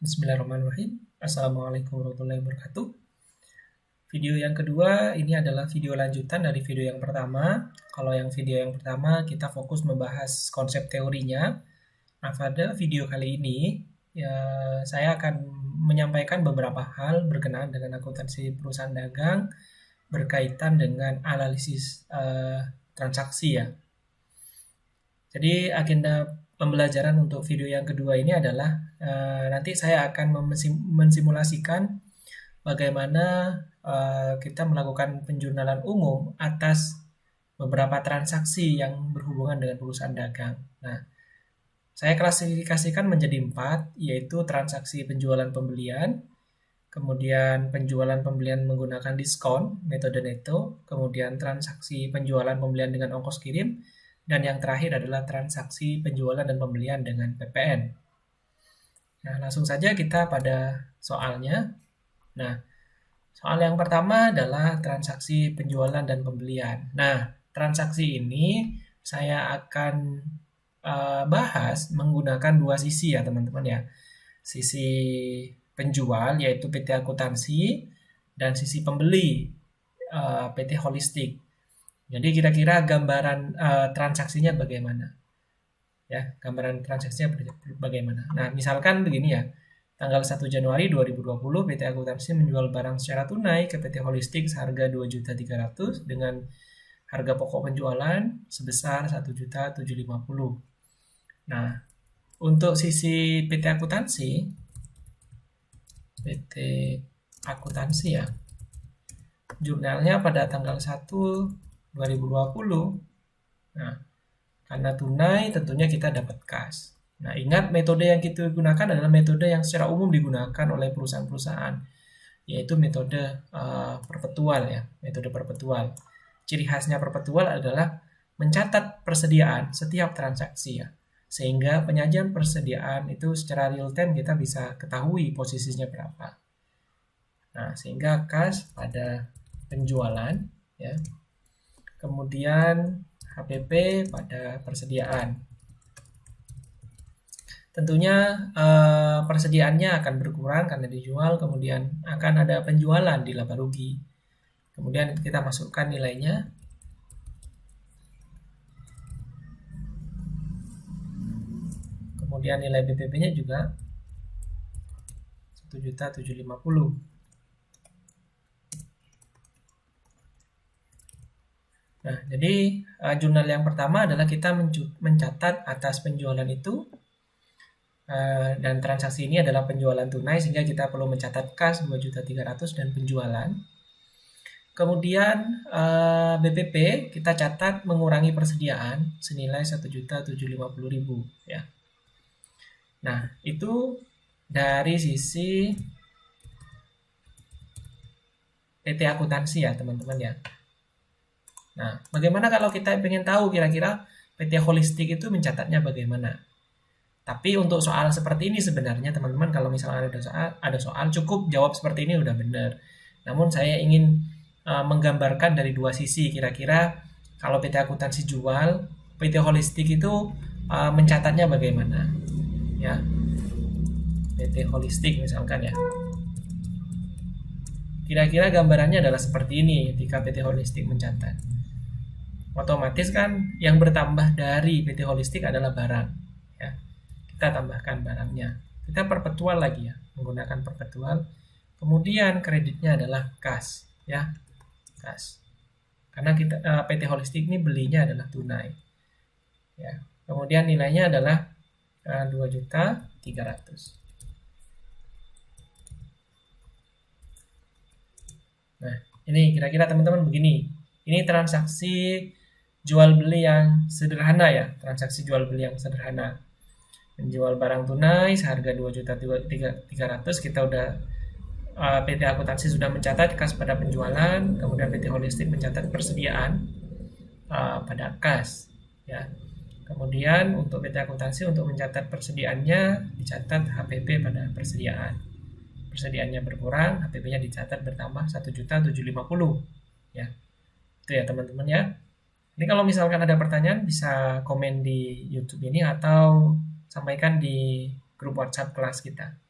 Bismillahirrahmanirrahim. Assalamualaikum warahmatullahi wabarakatuh. Video yang kedua ini adalah video lanjutan dari video yang pertama. Kalau yang video yang pertama kita fokus membahas konsep teorinya. Nah, pada video kali ini ya, saya akan menyampaikan beberapa hal berkenaan dengan akuntansi perusahaan dagang berkaitan dengan analisis transaksi ya. Jadi agenda pembelajaran untuk video yang kedua ini adalah nanti saya akan mensimulasikan bagaimana kita melakukan penjurnalan umum atas beberapa transaksi yang berhubungan dengan perusahaan dagang. Nah, saya klasifikasikan menjadi 4, yaitu transaksi penjualan pembelian, kemudian penjualan pembelian menggunakan diskon, metode neto, kemudian transaksi penjualan pembelian dengan ongkos kirim, dan yang terakhir adalah transaksi penjualan dan pembelian dengan PPN. Nah, langsung saja kita pada soalnya. Nah, soal yang pertama adalah transaksi penjualan dan pembelian. Nah, transaksi ini saya akan bahas menggunakan dua sisi ya teman-teman ya. Sisi penjual yaitu PT Akuntansi dan sisi pembeli PT Holistik. Jadi kira-kira gambaran transaksinya bagaimana? Ya, gambaran transaksinya bagaimana? Nah, misalkan begini ya. Tanggal 1 Januari 2020, PT Akuntansi menjual barang secara tunai ke PT Holistik seharga 2.300.000 dengan harga pokok penjualan sebesar 1.750.000. Nah, untuk sisi PT Akuntansi ya. Jurnalnya pada tanggal 1 2020. Nah, karena tunai tentunya kita dapat kas. Nah, ingat metode yang kita gunakan adalah metode yang secara umum digunakan oleh perusahaan-perusahaan, yaitu metode perpetual ya, metode perpetual. Ciri khasnya perpetual adalah mencatat persediaan setiap transaksi ya, sehingga penyajian persediaan itu secara real time kita bisa ketahui posisinya berapa. Nah, sehingga kas pada penjualan ya. Kemudian HPP pada persediaan. Tentunya persediaannya akan berkurang karena dijual, kemudian akan ada penjualan di laba rugi. Kemudian kita masukkan nilainya. Kemudian nilai BPP-nya juga 1.750.000. Nah, jadi jurnal yang pertama adalah kita mencatat atas penjualan itu, dan transaksi ini adalah penjualan tunai sehingga kita perlu mencatat kas 2.300.000 dan penjualan. Kemudian BPP kita catat mengurangi persediaan senilai 1.750.000 ya. Nah, itu dari sisi PT Akuntansi ya teman-teman ya. Nah, bagaimana kalau kita ingin tahu kira-kira PT Holistik itu mencatatnya bagaimana? Tapi untuk soal seperti ini sebenarnya teman-teman, kalau misalnya ada soal cukup jawab seperti ini udah benar. Namun saya ingin menggambarkan dari dua sisi, kira-kira kalau PT Akuntansi jual, PT Holistik itu mencatatnya bagaimana? Ya, PT Holistik misalkan ya. Kira-kira gambarannya adalah seperti ini ketika PT Holistik mencatat. Otomatis kan yang bertambah dari PT Holistik adalah barang ya. Kita tambahkan barangnya, kita perpetual lagi ya, menggunakan perpetual. Kemudian kreditnya adalah kas ya, kas, karena kita PT Holistik ini belinya adalah tunai ya. Kemudian nilainya adalah 2.300.000. Nah, ini kira-kira teman-teman begini. Ini transaksi jual beli yang sederhana ya, transaksi jual beli yang sederhana. Menjual barang tunai seharga 2.300.000, kita udah PT Akuntansi sudah mencatat kas pada penjualan, kemudian PT Holistik mencatat persediaan pada kas ya. Kemudian untuk PT Akuntansi untuk mencatat persediaannya dicatat HPP pada persediaan. Persediaannya berkurang, HPP-nya dicatat bertambah 1.750.000 ya. Itu ya teman-teman ya. Ini kalau misalkan ada pertanyaan bisa komen di YouTube ini atau sampaikan di grup WhatsApp kelas kita.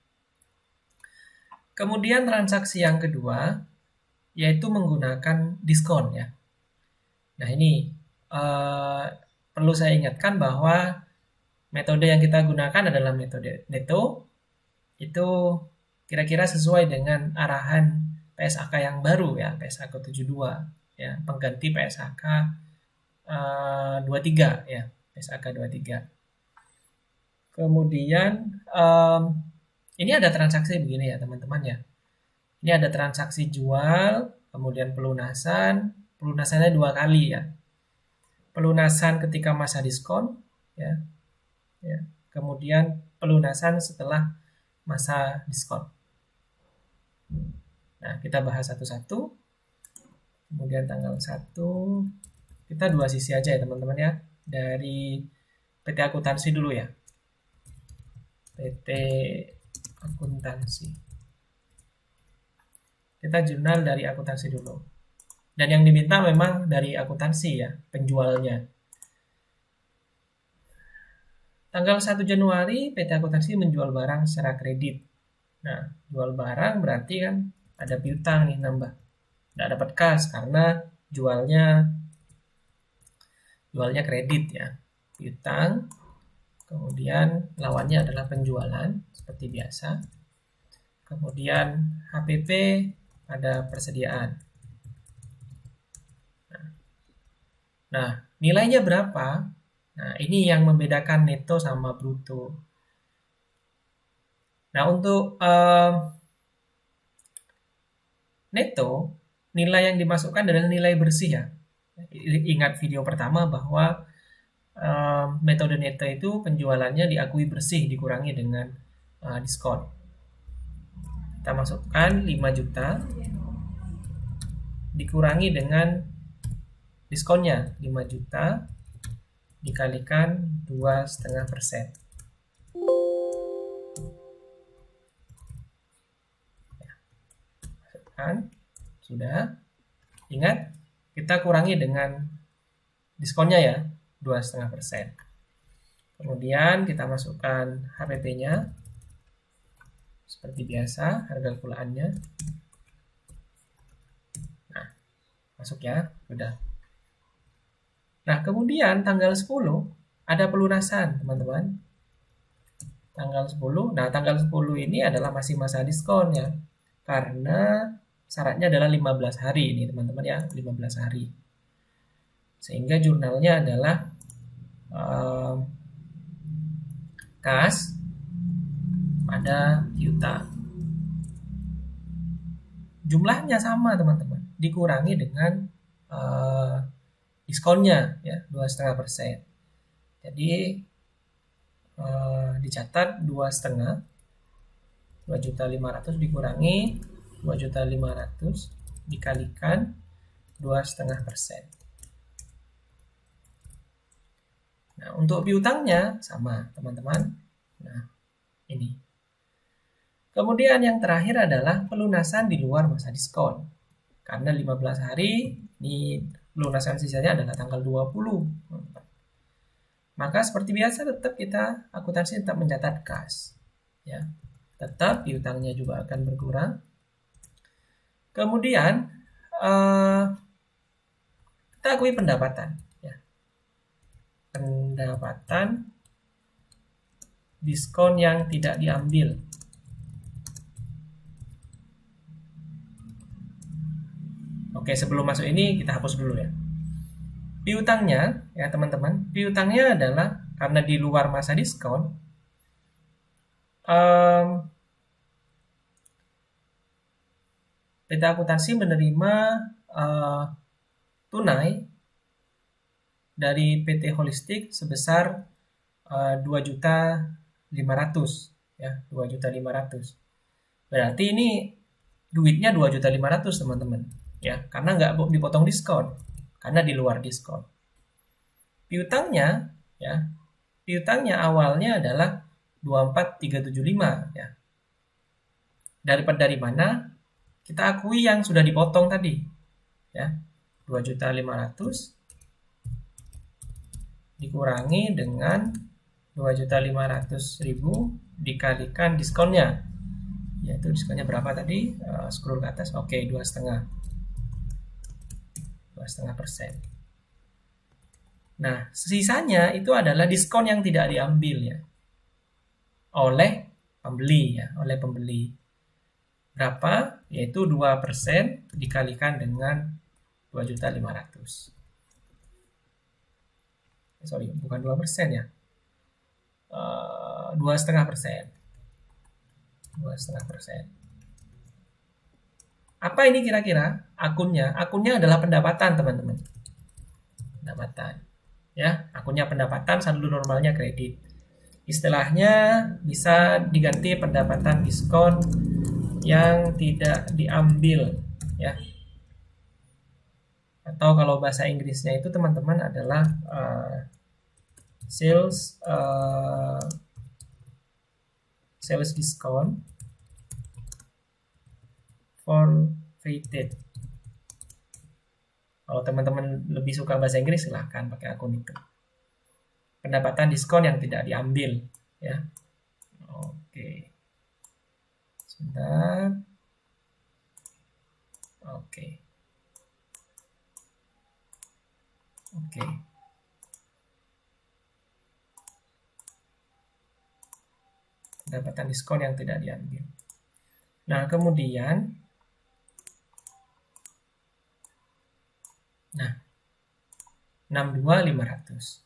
Kemudian transaksi yang kedua yaitu menggunakan diskon ya. Nah ini perlu saya ingatkan bahwa metode yang kita gunakan adalah metode neto. Itu kira-kira sesuai dengan arahan PSAK yang baru ya, PSAK 72 ya, pengganti PSAK 23 ya, PSAK 23. Kemudian ini ada transaksi begini ya teman-teman ya. Ini ada transaksi jual, kemudian pelunasan. Pelunasannya 2 kali ya. Pelunasan ketika masa diskon ya. Kemudian pelunasan setelah masa diskon. Nah, kita bahas satu-satu. Kemudian tanggal 1, kita 2 sisi aja ya teman-teman ya. Dari PT Akuntansi dulu ya. PT Akuntansi. Kita jurnal dari akuntansi dulu. Dan yang diminta memang dari akuntansi ya, penjualnya. Tanggal 1 Januari, PT Akuntansi menjual barang secara kredit. Nah, jual barang berarti kan ada piutang nih nambah. Nggak dapat kas karena jualnya kredit ya. Piutang, kemudian lawannya adalah penjualan, seperti biasa. Kemudian HPP pada persediaan. Nah, nilainya berapa? Nah, ini yang membedakan neto sama bruto. Nah, untuk neto, nilai yang dimasukkan adalah nilai bersih ya. Ingat video pertama bahwa metode neto itu penjualannya diakui bersih, dikurangi dengan diskon. Kita masukkan 5 juta, dikurangi dengan diskonnya 5 juta, dikalikan 2,5%. Sudah. Ingat, kita kurangi dengan diskonnya ya, 2,5%. Kemudian kita masukkan HPP-nya. Seperti biasa, harga kalkulaannya. Nah, masuk ya, sudah. Nah, kemudian tanggal 10 ada pelunasan, teman-teman. Tanggal 10. Nah, tanggal 10 ini adalah masih masa diskon ya. Karena syaratnya adalah 15 hari ini, teman-teman ya, 15 hari. Sehingga jurnalnya adalah kas pada piutang. Jumlahnya sama, teman-teman. Dikurangi dengan diskonnya ya, 2,5%. Jadi dicatat 2,5, 2.500.000 dikurangi 2.500.000 dikalikan 2,5%. Nah, untuk piutangnya sama, teman-teman. Nah, ini. Kemudian yang terakhir adalah pelunasan di luar masa diskon. Karena 15 hari, ini pelunasan sisanya adalah tanggal 20. Maka seperti biasa tetap akuntansi tetap mencatat kas. Ya. Tetap piutangnya juga akan berkurang. Kemudian kita akui pendapatan. Ya. Pendapatan diskon yang tidak diambil. Oke, sebelum masuk ini kita hapus dulu ya. Piutangnya ya teman-teman, piutangnya adalah karena di luar masa diskon. PT Akuntansi menerima tunai dari PT Holistik sebesar 2.500.000 ya, 2.500.000. Berarti ini duitnya 2.500.000 teman-teman ya, karena nggak dipotong diskon, karena di luar diskon. Piutangnya ya, piutangnya awalnya adalah 24.375 ya. Dari mana? Kita akui yang sudah dipotong tadi ya, 2.500.000 dikurangi dengan 2.500.000 dikalikan diskonnya yaitu diskonnya berapa tadi? Scroll ke atas. Oke, 2,5%. Nah, sisanya itu adalah diskon yang tidak diambil ya oleh pembeli ya, oleh pembeli. Berapa? Yaitu 2% dikalikan dengan 2.500.000. Sorry, bukan 2% ya. 2,5%. 2,5%. Apa ini kira-kira akunnya? Akunnya adalah pendapatan, teman-teman. Pendapatan. Ya, akunnya pendapatan, saldo normalnya kredit. Istilahnya bisa diganti pendapatan diskon yang tidak diambil, ya. Atau kalau bahasa Inggrisnya itu teman-teman adalah sales discount forfeited. Kalau teman-teman lebih suka bahasa Inggris, silahkan pakai akun itu. Pendapatan diskon yang tidak diambil, ya. Oke. Sebentar. Oke. Pendapatan diskon yang tidak diambil. Nah, kemudian 62.500.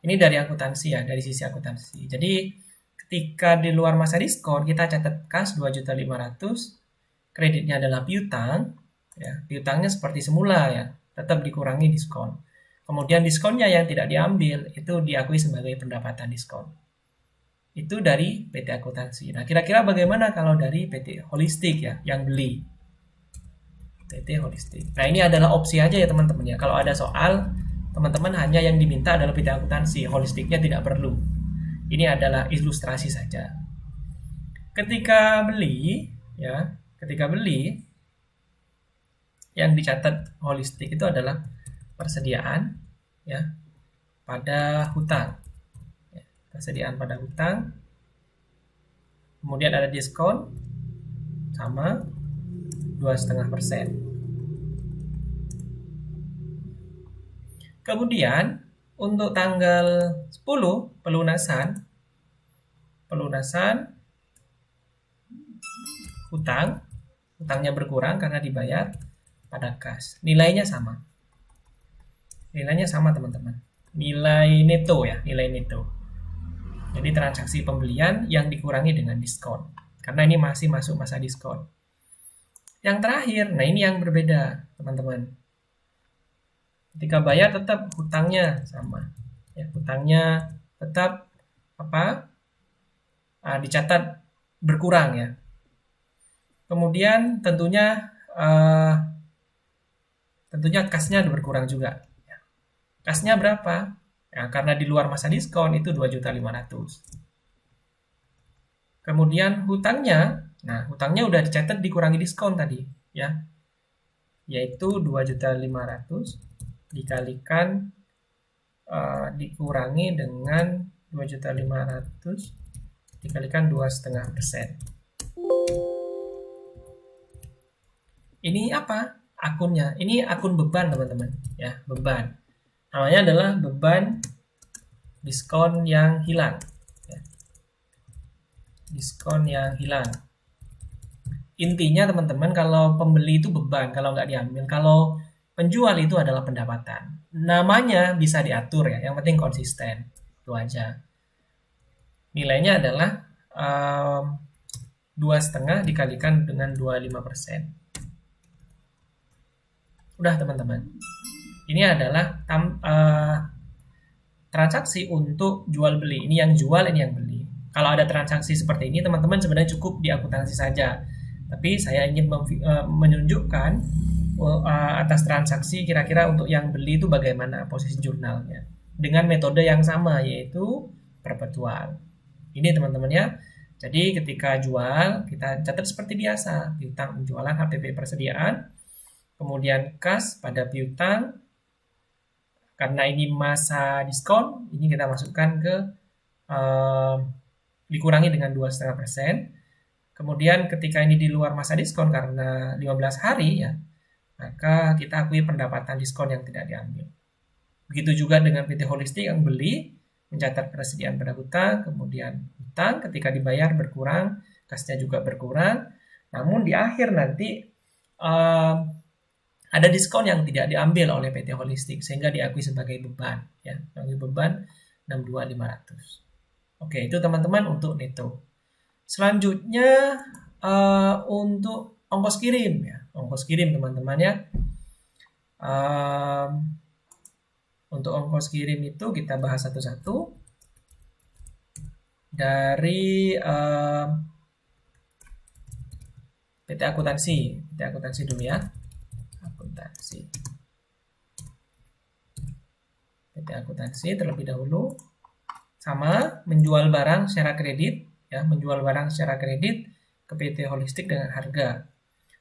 Ini dari akuntansi ya, dari sisi akuntansi. Jadi ketika di luar masa diskon kita catat kas 2.500.000, kreditnya adalah piutang, ya. Piutangnya seperti semula ya, tetap dikurangi diskon. Kemudian diskonnya yang tidak diambil itu diakui sebagai pendapatan diskon. Itu dari PT akuntansi. Nah, kira-kira bagaimana kalau dari PT Holistik ya, yang beli? PT Holistik. Nah, ini adalah opsi aja ya teman-teman ya. Kalau ada soal, teman-teman hanya yang diminta adalah PT akuntansi, Holistiknya tidak perlu. Ini adalah ilustrasi saja. Ketika beli yang dicatat Holistik itu adalah persediaan ya pada hutang. Persediaan pada hutang. Kemudian ada diskon sama 2,5%. Kemudian untuk tanggal 10 pelunasan hutangnya berkurang karena dibayar pada kas. Nilainya sama. Teman-teman. Nilai neto ya, nilai neto. Jadi transaksi pembelian yang dikurangi dengan diskon. Karena ini masih masuk masa diskon. Yang terakhir, nah ini yang berbeda, teman-teman. Ketika bayar tetap hutangnya sama. Ya, hutangnya tetap dicatat berkurang ya. Kemudian tentunya kasnya berkurang juga. Ya. Kasnya berapa? Ya, karena di luar masa diskon itu 2.500.000. Kemudian hutangnya udah dicatat dikurangi diskon tadi, ya. Yaitu 2.500.000 dikalikan dikurangi dengan 2.500.000 dikalikan 2,5%. Ini apa? Akunnya. Ini akun beban, teman-teman, ya, beban. Namanya adalah beban diskon yang hilang. Diskon yang hilang. Intinya teman-teman, kalau pembeli itu beban kalau nggak diambil. Kalau penjual itu adalah pendapatan. Namanya bisa diatur ya, yang penting konsisten. Itu aja. Nilainya adalah 2,5 dikalikan dengan 25%. Udah teman-teman. Ini adalah transaksi untuk jual beli. Ini yang jual, ini yang beli. Kalau ada transaksi seperti ini, teman-teman sebenarnya cukup di akuntansi saja. Tapi saya ingin menunjukkan atas transaksi kira-kira untuk yang beli itu bagaimana posisi jurnalnya. Dengan metode yang sama, yaitu perpetual. Ini teman-teman ya. Jadi ketika jual, kita catat seperti biasa. Piutang penjualan, HPP persediaan. Kemudian kas pada piutang. Karena ini masa diskon, ini kita masukkan ke dikurangi dengan 2,5%. Kemudian ketika ini di luar masa diskon karena 15 hari ya, maka kita akui pendapatan diskon yang tidak diambil. Begitu juga dengan PT Holistik yang beli, mencatat persediaan pada hutang, kemudian hutang ketika dibayar berkurang, kasnya juga berkurang, namun di akhir nanti ada diskon yang tidak diambil oleh PT Holistik sehingga diakui sebagai beban ya, sebagai beban 62.500. Oke, itu teman-teman untuk neto. Selanjutnya untuk ongkos kirim ya. Ongkos kirim teman-teman ya. Untuk ongkos kirim itu kita bahas satu-satu. Dari PT akuntansi dulu ya. PT akuntansi terlebih dahulu, sama menjual barang secara kredit ya, menjual barang secara kredit ke PT Holistik dengan harga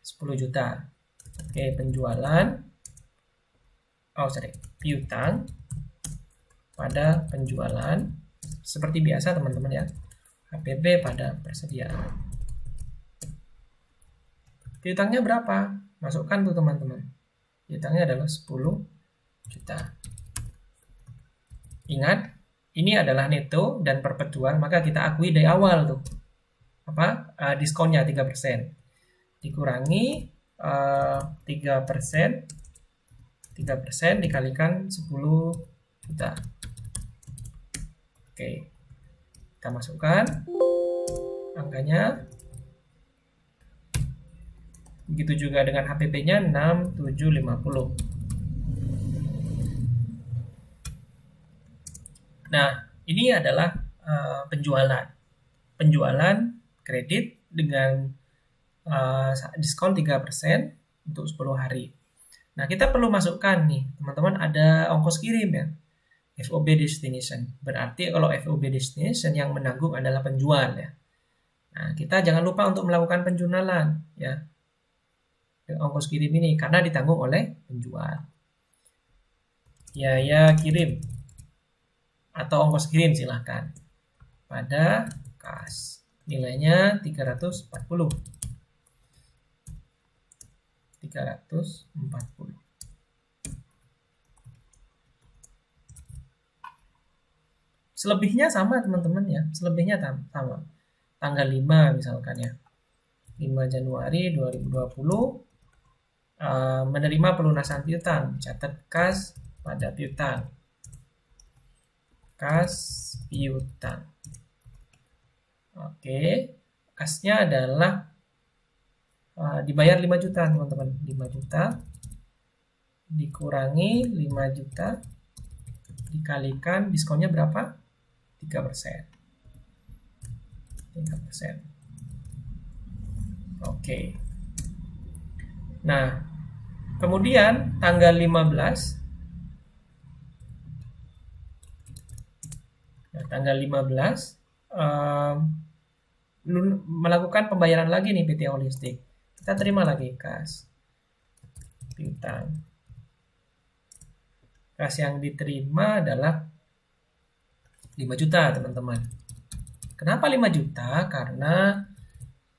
10 juta. Oke, piutang pada penjualan seperti biasa teman-teman ya. HPB pada persediaan. Piutangnya berapa? Masukkan tuh teman-teman. Piutangnya adalah 10 juta. Ingat, ini adalah neto dan perpetual, maka kita akui dari awal tuh. Diskonnya 3%. Dikurangi 3% dikalikan 10 juta. Oke. Kita masukkan angkanya. Begitu juga dengan HPP-nya 6750. Nah, ini adalah penjualan kredit dengan diskon 3% untuk 10 hari. Nah, kita perlu masukkan nih, teman-teman, ada ongkos kirim ya. FOB destination. Berarti kalau FOB destination yang menanggung adalah penjual ya. Nah, kita jangan lupa untuk melakukan penjurnalan ya. Ongkos kirim ini karena ditanggung oleh penjual. Biaya kirim atau ongkos kirim silahkan pada kas. Nilainya 340. Selebihnya sama teman-teman ya. Selebihnya sama. Tanggal 5 misalkan ya. 5 Januari 2020 menerima pelunasan piutang, catat kas pada piutang. Kas piutang. Oke, kasnya adalah dibayar 5 juta teman-teman. 5 juta dikurangi 5 juta dikalikan diskonnya berapa? 3%. Oke. Nah, kemudian tanggal 15 melakukan pembayaran lagi nih PT Holistik. Kita terima lagi kas piutang. Kas yang diterima adalah 5 juta teman-teman. Kenapa 5 juta? Karena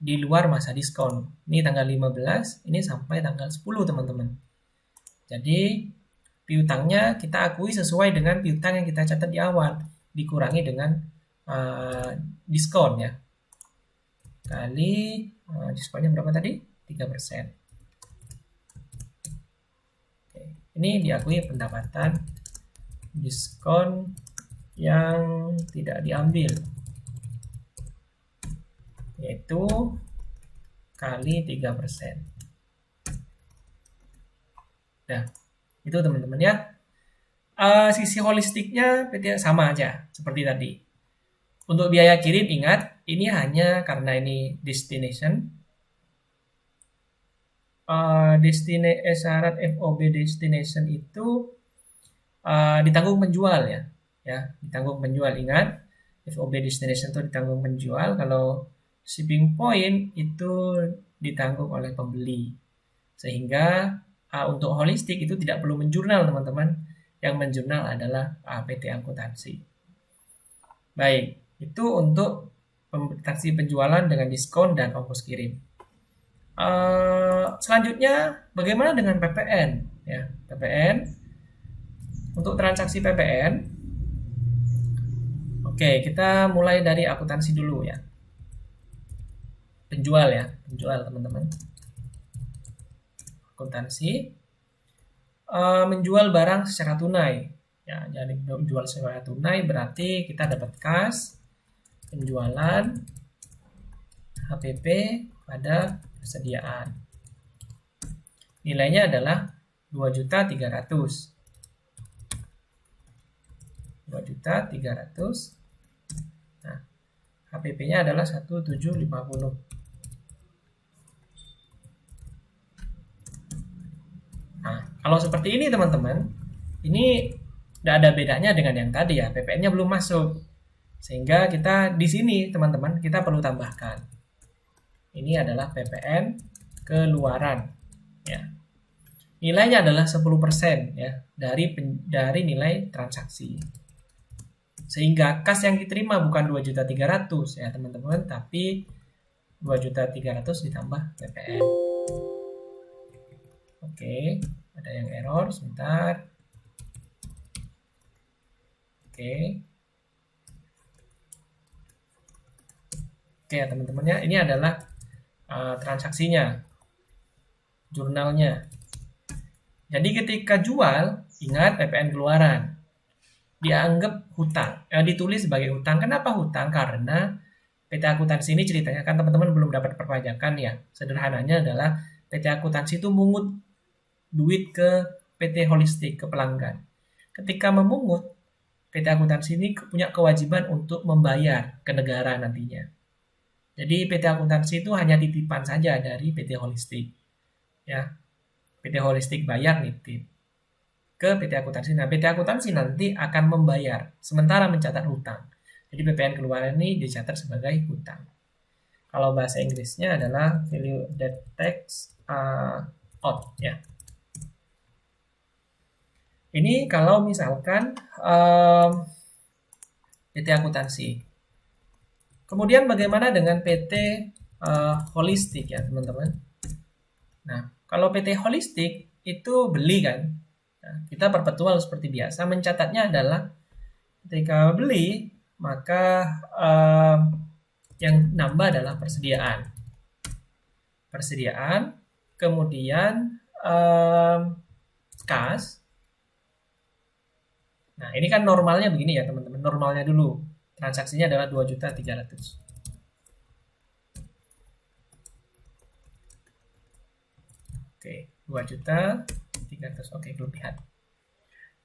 di luar masa diskon. Ini tanggal 15, ini sampai tanggal 10 teman-teman. Jadi piutangnya kita akui sesuai dengan piutang yang kita catat di awal, dikurangi dengan diskon ya. Kali diskonnya berapa tadi? 3%. Oke. Ini diakui pendapatan diskon yang tidak diambil, yaitu kali 3%. Nah, itu teman-teman ya. Sisi holistiknya sama aja seperti tadi. Untuk biaya kirim ingat, ini hanya karena ini destination. Syarat FOB destination itu ditanggung penjual ya. Ditanggung penjual. Ingat, FOB destination itu ditanggung penjual. Kalau shipping point itu ditanggung oleh pembeli. Sehingga untuk holistik itu tidak perlu menjurnal teman-teman. Yang menjurnal adalah PT akuntansi. Baik, itu untuk transaksi penjualan dengan diskon dan ongkos kirim. Selanjutnya, bagaimana dengan PPN? Ya, PPN. Untuk transaksi PPN, oke, kita mulai dari akuntansi dulu ya. Penjual ya, penjual teman-teman. Akuntansi, menjual barang secara tunai. Ya, jadi menjual secara tunai berarti kita dapat kas, penjualan, HPP pada persediaan. Nilainya adalah 2.300.000. 2.300.000. Nah, HPP-nya adalah 1.750. Nah, kalau seperti ini teman-teman, ini tidak ada bedanya dengan yang tadi ya, PPN-nya belum masuk. Sehingga kita di sini teman-teman, kita perlu tambahkan. Ini adalah PPN keluaran ya. Nilainya adalah 10% ya dari nilai transaksi. Sehingga kas yang diterima bukan 2.300.000 ya teman-teman, tapi 2.300.000 ditambah PPN. Oke, ada yang error sebentar. Oke ya teman-teman ya, ini adalah transaksinya, jurnalnya. Jadi ketika jual, ingat PPN keluaran dianggap hutang, ditulis sebagai hutang. Kenapa hutang? Karena PT Akuntansi ini ceritanya kan teman-teman belum dapat perpajakan ya. Sederhananya adalah PT Akuntansi itu mungut duit ke PT Holistik, ke pelanggan. Ketika memungut, PT Akuntansi ini punya kewajiban untuk membayar ke negara nantinya. Jadi PT Akuntansi itu hanya titipan saja dari PT Holistik. Ya, PT Holistik bayar nitip ke PT Akuntansi. Nah, PT Akuntansi nanti akan membayar, sementara mencatat hutang. Jadi PPN keluaran ini dicatat sebagai hutang. Kalau bahasa Inggrisnya adalah value that tax out ya. Ini kalau misalkan PT Akuntansi. Kemudian bagaimana dengan PT Holistik ya teman-teman? Nah, kalau PT Holistik itu beli kan, nah, kita perpetual seperti biasa. Mencatatnya adalah ketika beli, maka yang nambah adalah persediaan. Persediaan, kemudian kas. Nah, ini kan normalnya begini ya teman-teman. Normalnya dulu. Transaksinya adalah 2.300.000. Oke, 2.300.000. Oke, kelebihan.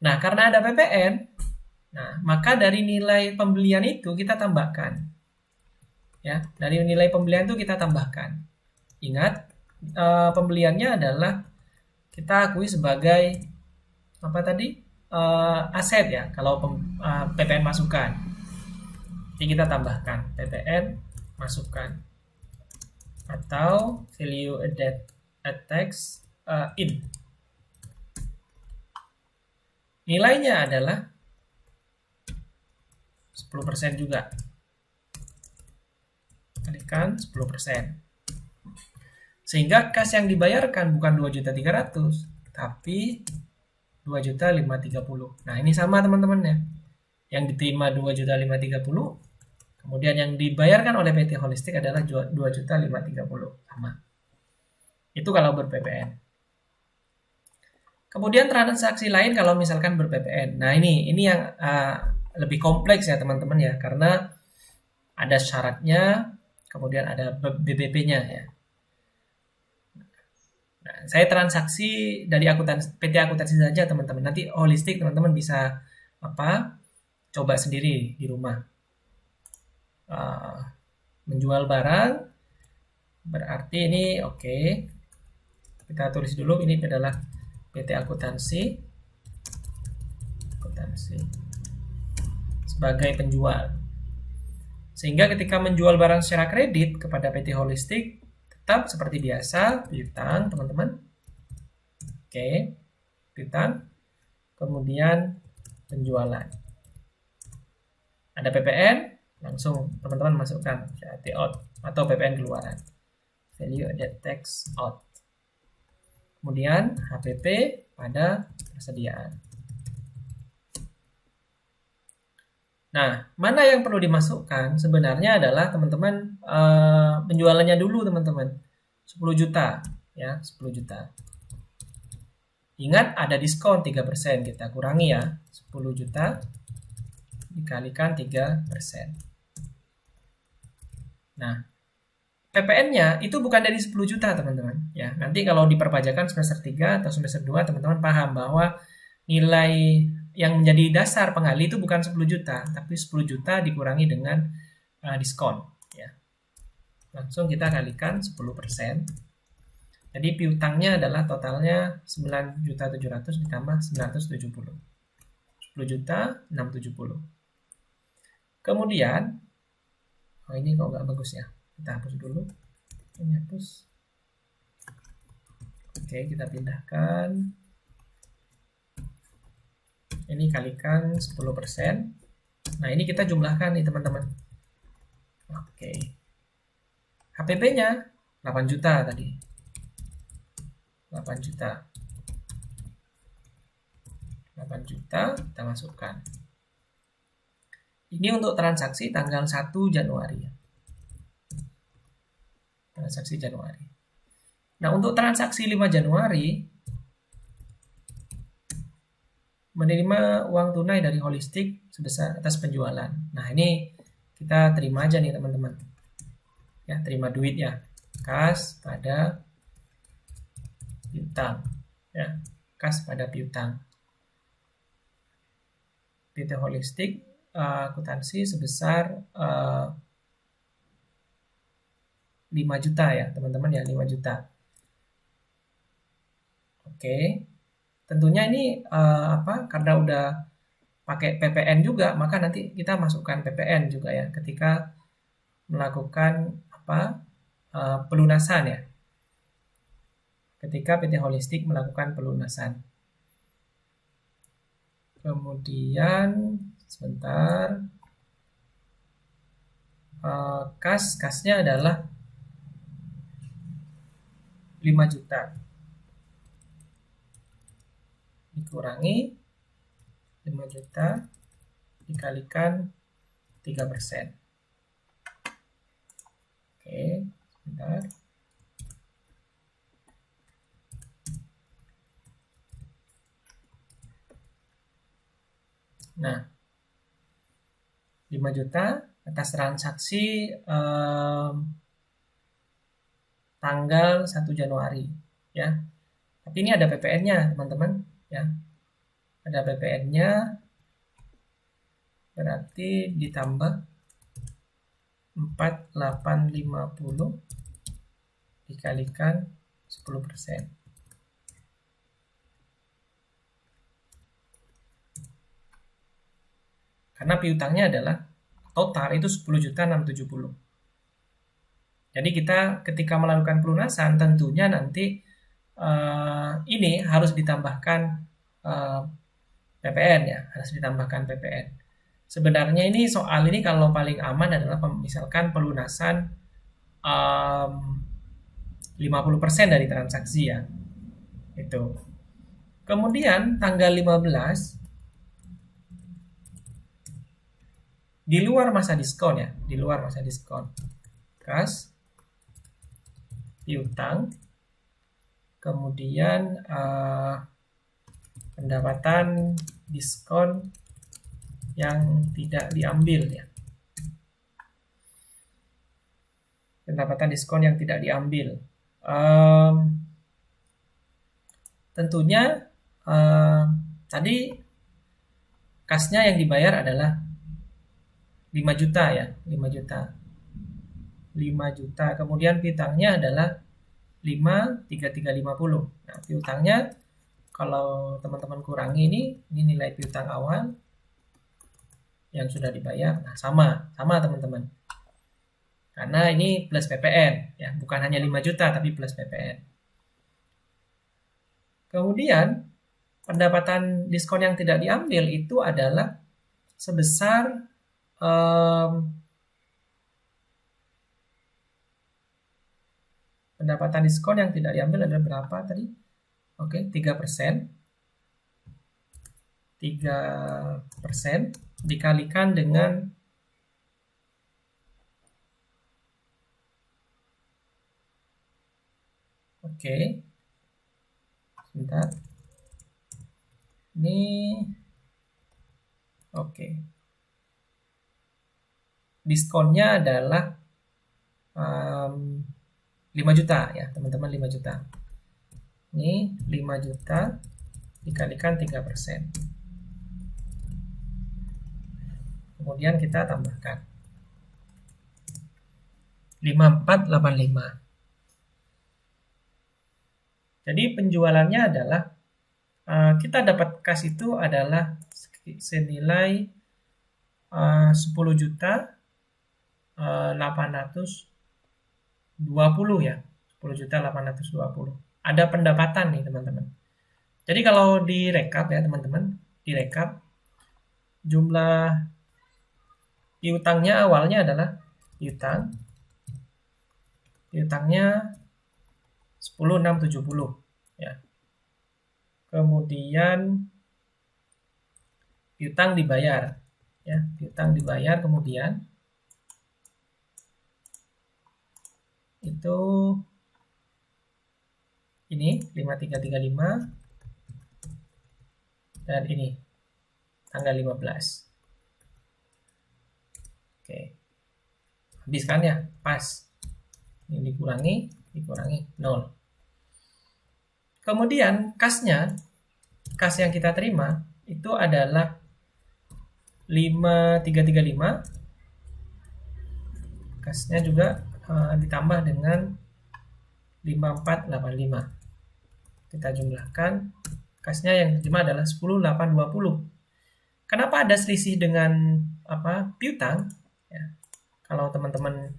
Nah, karena ada PPN, nah, maka dari nilai pembelian itu kita tambahkan. Ya, dari nilai pembelian itu kita tambahkan. Ingat, pembeliannya adalah kita akui sebagai apa tadi? Aset ya, kalau PPN masukan. Jadi kita tambahkan PPN masukan atau value added tax in. Nilainya adalah 10% juga. Kalikan 10%. Sehingga kas yang dibayarkan bukan 2.300.000 tapi 2.530.000. Nah, ini sama teman-teman ya. Yang diterima 2.530.000, kemudian yang dibayarkan oleh PT Holistik adalah 2.530.000, sama. Itu kalau ber-PPN. Kemudian transaksi lain kalau misalkan ber-PPN. Nah, ini yang lebih kompleks ya teman-teman ya, karena ada syaratnya, kemudian ada BBP-nya ya. Nah, saya transaksi dari PT Akuntansi saja teman-teman. Nanti Holistik teman-teman bisa coba sendiri di rumah. Menjual barang berarti ini oke. Kita tulis dulu, ini adalah PT Akuntansi sebagai penjual. Sehingga ketika menjual barang secara kredit kepada PT Holistik tetap seperti biasa, piutang teman-teman. Oke, piutang. Kemudian penjualan. Ada PPN, Langsung teman-teman masukkan VAT out atau PPN keluaran. Value added tax out. Kemudian HPP pada persediaan. Nah, mana yang perlu dimasukkan sebenarnya adalah teman-teman penjualannya dulu teman-teman. 10 juta ya, 10 juta. Ingat ada diskon 3%, kita kurangi ya. 10 juta dikalikan 3%. Nah, PPN-nya itu bukan dari 10 juta teman-teman ya. Nanti kalau diperpajakan semester 3 atau semester 2 teman-teman paham bahwa nilai yang menjadi dasar pengali itu bukan 10 juta, tapi 10 juta dikurangi dengan diskon ya. Langsung kita kalikan 10%. Jadi piutangnya adalah totalnya 9.700.000 ditambah 970. 10 juta 670. Kemudian ini kok nggak bagus ya. Kita hapus dulu. Ini hapus. Oke, kita pindahkan. Ini kalikan 10%. Nah, ini kita jumlahkan nih teman-teman. Oke. HPP-nya 8 juta tadi. 8 juta. 8 juta kita masukkan. Ini untuk transaksi tanggal 1 Januari. Transaksi Januari. Nah, untuk transaksi 5 Januari menerima uang tunai dari Holistik sebesar atas penjualan. Nah, ini kita terima aja nih teman-teman. Ya, terima duit ya. Kas pada piutang. Ya, kas pada piutang. PT Holistik akuntansi sebesar 5 juta ya teman-teman ya, 5 juta. Oke, tentunya ini karena udah pakai PPN juga, maka nanti kita masukkan PPN juga ya ketika melakukan pelunasan ya, ketika PT Holistik melakukan pelunasan. Kemudian sebentar, kasnya adalah 5 juta dikurangi 5 juta dikalikan 3%. Oke, sebentar. Nah, 5 juta atas transaksi tanggal 1 Januari ya. Tapi ini ada PPN-nya, teman-teman ya. Ada PPN-nya, berarti ditambah 4850 dikalikan 10%. Karena piutangnya adalah total itu 10.670. Jadi kita ketika melakukan pelunasan tentunya nanti ini harus ditambahkan PPN ya, harus ditambahkan PPN. Sebenarnya ini soal ini kalau paling aman adalah misalkan pelunasan 50% dari transaksi ya. Itu. Kemudian tanggal 15 di luar masa diskon ya, di luar masa diskon. Kas, piutang, kemudian pendapatan diskon yang tidak diambil ya. Pendapatan diskon yang tidak diambil. Tentunya tadi kasnya yang dibayar adalah 5 juta ya, 5 juta. 5 juta. Kemudian piutangnya adalah 53350. Nah, piutangnya kalau teman-teman kurangi ini nilai piutang awal yang sudah dibayar. Nah, sama teman-teman. Karena ini plus PPN ya, bukan hanya 5 juta tapi plus PPN. Kemudian pendapatan diskon yang tidak diambil itu adalah sebesar pendapatan diskon yang tidak diambil adalah berapa tadi? Oke, 3%. 3% dikalikan dengan sebentar. Ini diskonnya adalah 5 juta ya, teman-teman, 5 juta. Ini 5 juta dikalikan 3%. Kemudian kita tambahkan 5485. Jadi penjualannya adalah kita dapat kas itu adalah senilai 10 juta 820 ya. 10 juta 820. Ada pendapatan nih, teman-teman. Jadi kalau direkap ya, teman-teman, direkap jumlah piutangnya awalnya adalah piutangnya 10.670 ya. Kemudian piutang dibayar ya, piutang dibayar kemudian itu ini 5335 dan ini tanggal 15. Oke. Habis kan ya? Pas. Ini dikurangi 0. Kemudian kas yang kita terima itu adalah 5335. Kasnya juga ditambah dengan 5485. Kita jumlahkan, kasnya yang diterima adalah 10.820. Kenapa ada selisih dengan piutang ya? Kalau teman-teman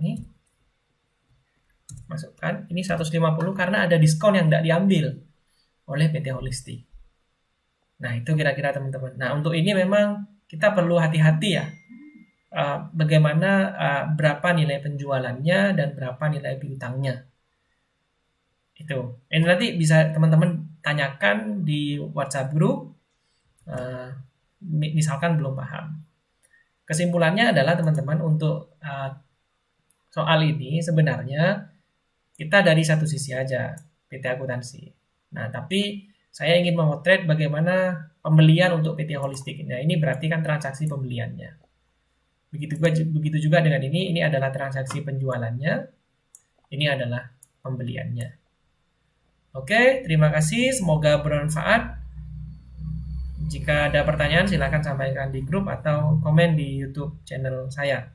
ini masukkan, ini 150 karena ada diskon yang tidak diambil oleh PT Holistik. Nah, itu kira-kira, teman-teman. Nah, untuk ini memang kita perlu hati-hati ya. Bagaimana berapa nilai penjualannya dan berapa nilai piutangnya. Itu. Ini nanti bisa teman-teman tanyakan di WhatsApp group. Misalkan belum paham. Kesimpulannya adalah, teman-teman, untuk soal ini sebenarnya kita dari satu sisi aja, PT Akuntansi. Nah, tapi saya ingin memotret bagaimana pembelian untuk PT Holistik. Nah, ini berarti kan transaksi pembeliannya. Begitu juga dengan ini adalah transaksi penjualannya, ini adalah pembeliannya. Oke, terima kasih, semoga bermanfaat. Jika ada pertanyaan silakan sampaikan di grup atau komen di YouTube channel saya.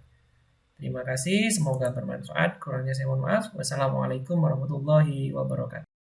Terima kasih, semoga bermanfaat. Kurangnya saya mohon maaf. Wassalamualaikum warahmatullahi wabarakatuh.